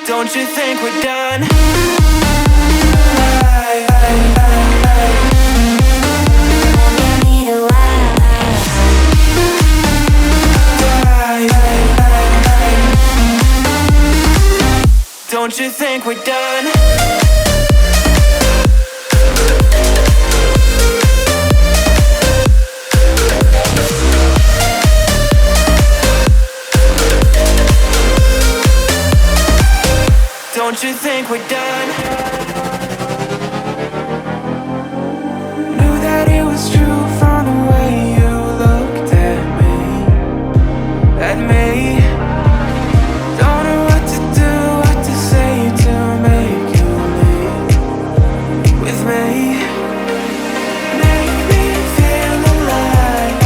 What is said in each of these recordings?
Don't you think we're done? Don't you think we're done? Don't you think we're done? Knew that it was true from the way you looked at me. Don't know what to do, what to say to make you leave with me. Make me feel alive.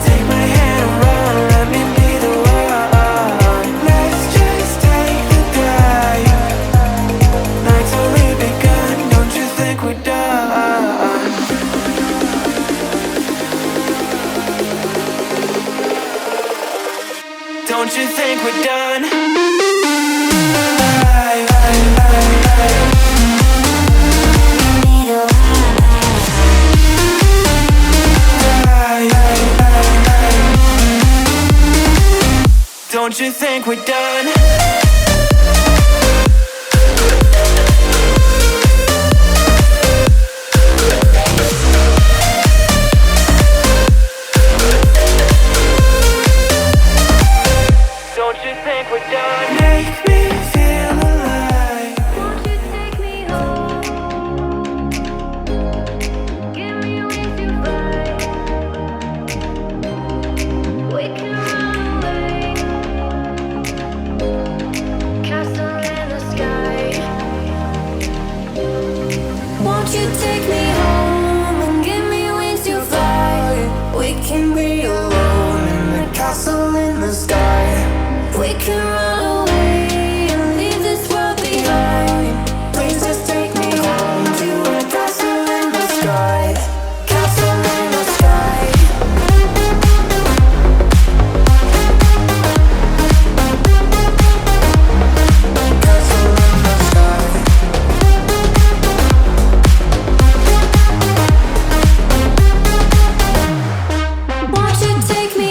Take my hand and run, let me be the one. Let's just take the dive. Night's only begun, don't you think we're done? Don't you think we're done? Don't you think we're done? Don't you think we're done? Make me feel alive. Won't you take me home? Give me with your vibe. We can run away. We can run away and leave this world behind. Please just take me home to a castle in the sky. Castle in the sky. Castle in the sky. Won't you take me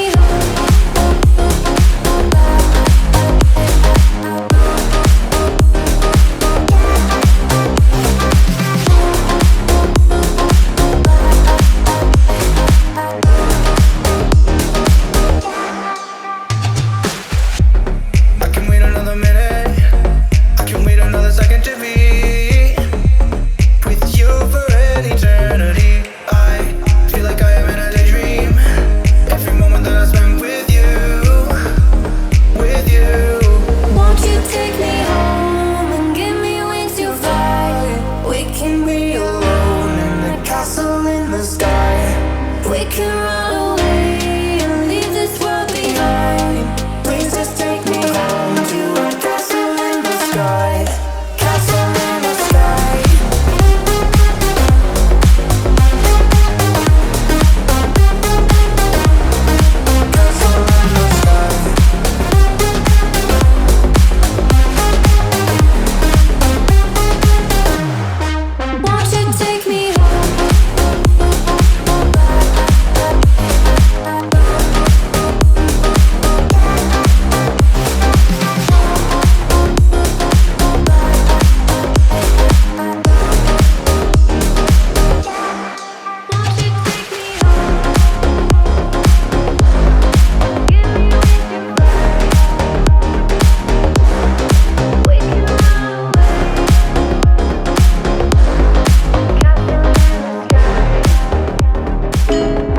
I can wait another minute. I can wait another second to be with you for an eternity. I feel like I am in a daydream. Every moment that I spend with you, with you. Won't you take me home and give me wings to fly? We can be alone in the castle in the sky. We can run away and leave this world behind. Please just take me home to a castle in the sky. Castle in the sky. Castle in the sky. Won't you take me home?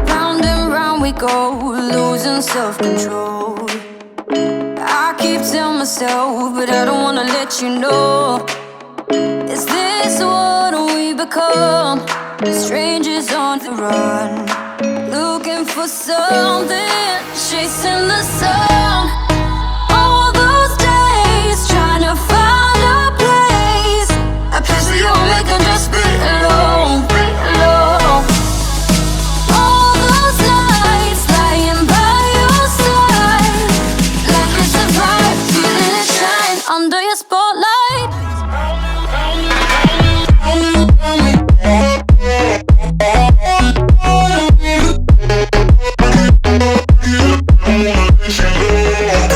Round and round we go, losing self-control. I keep telling myself, but I don't wanna let you know. Is this what we become? Strangers on the run, looking for something, chasing the sun. All those days, trying to find a place where you and me can just be alone, be alone. All those nights lying by your side, like it's a vibe, feeling it shine under your spotlight. Yeah.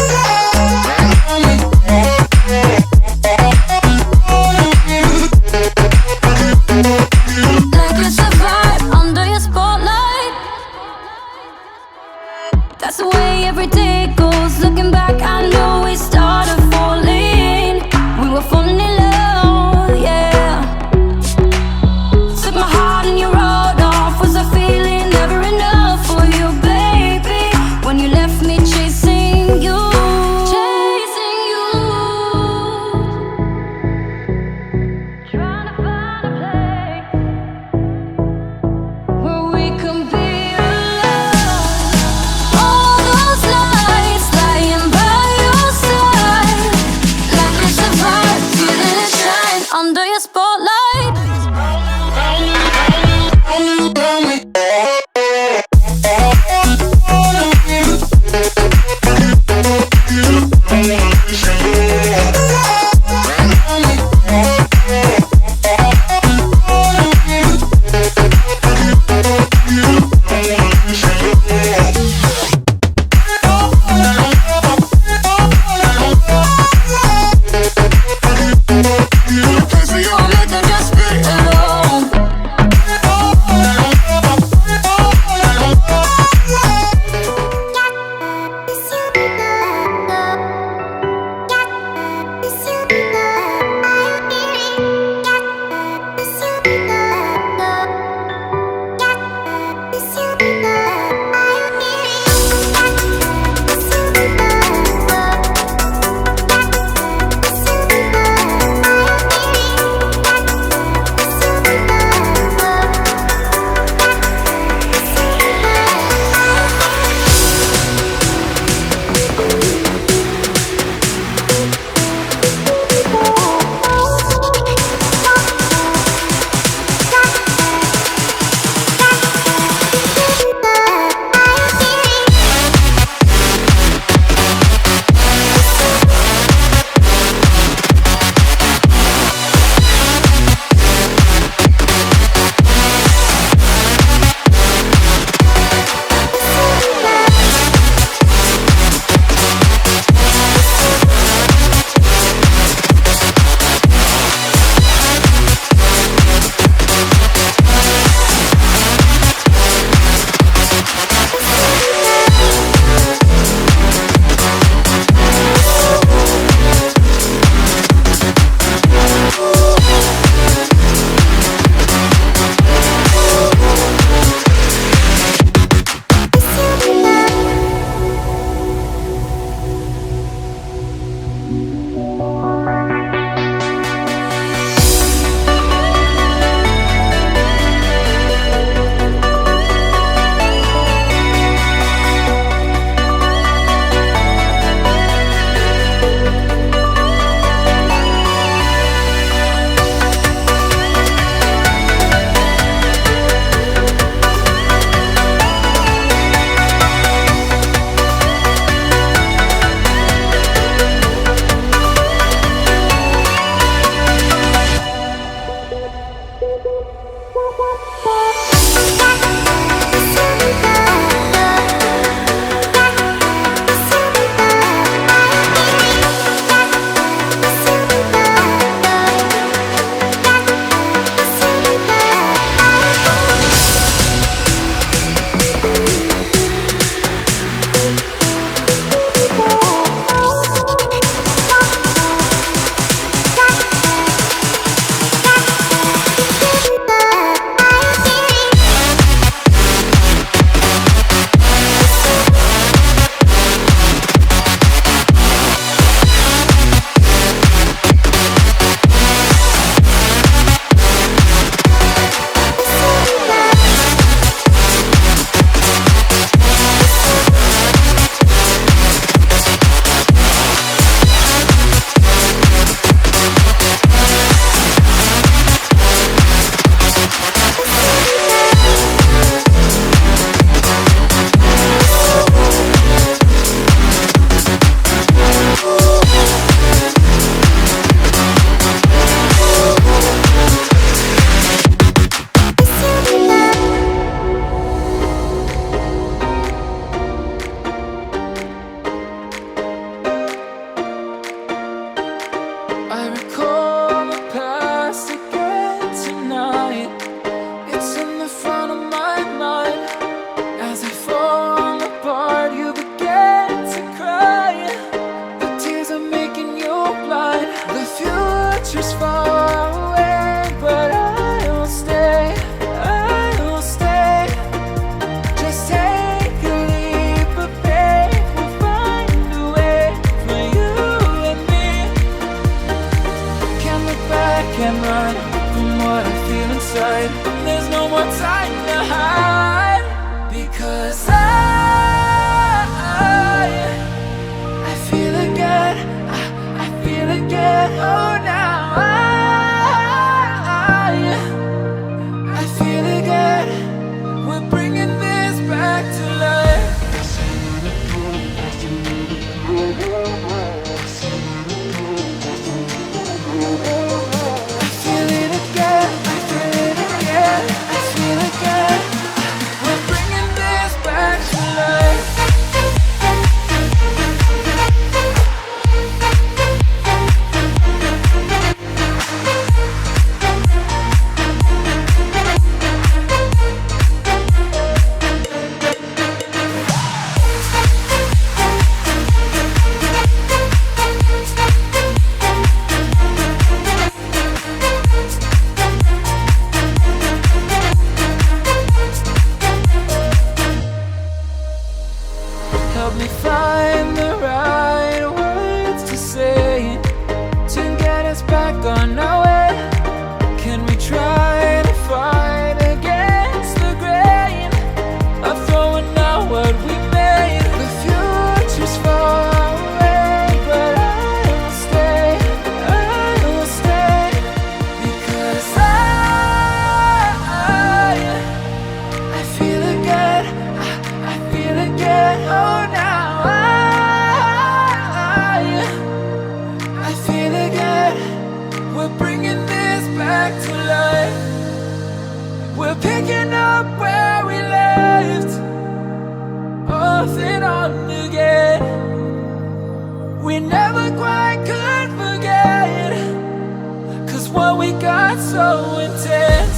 future's far away, but I will stay, I will stay. Just take a leap of faith, we'll find a way for you and me. Can't look back and run from what I feel inside. There's no more time to hide, because I feel again, I feel again. Oh, now I feel again. We're bringing this back to life. I feel it again, I feel it again, I feel again. We're bringing this back to life. Help me find the right words to say to get us back on our way. Can we try to fight against the grain of throwing out what we made? The future's far away, but I will stay, I will stay. Because I feel again, I feel again. Oh, now I feel again. We're bringing this back to life. We're picking up where we left off and on again. We never quite could forget, 'cause what we got so intense.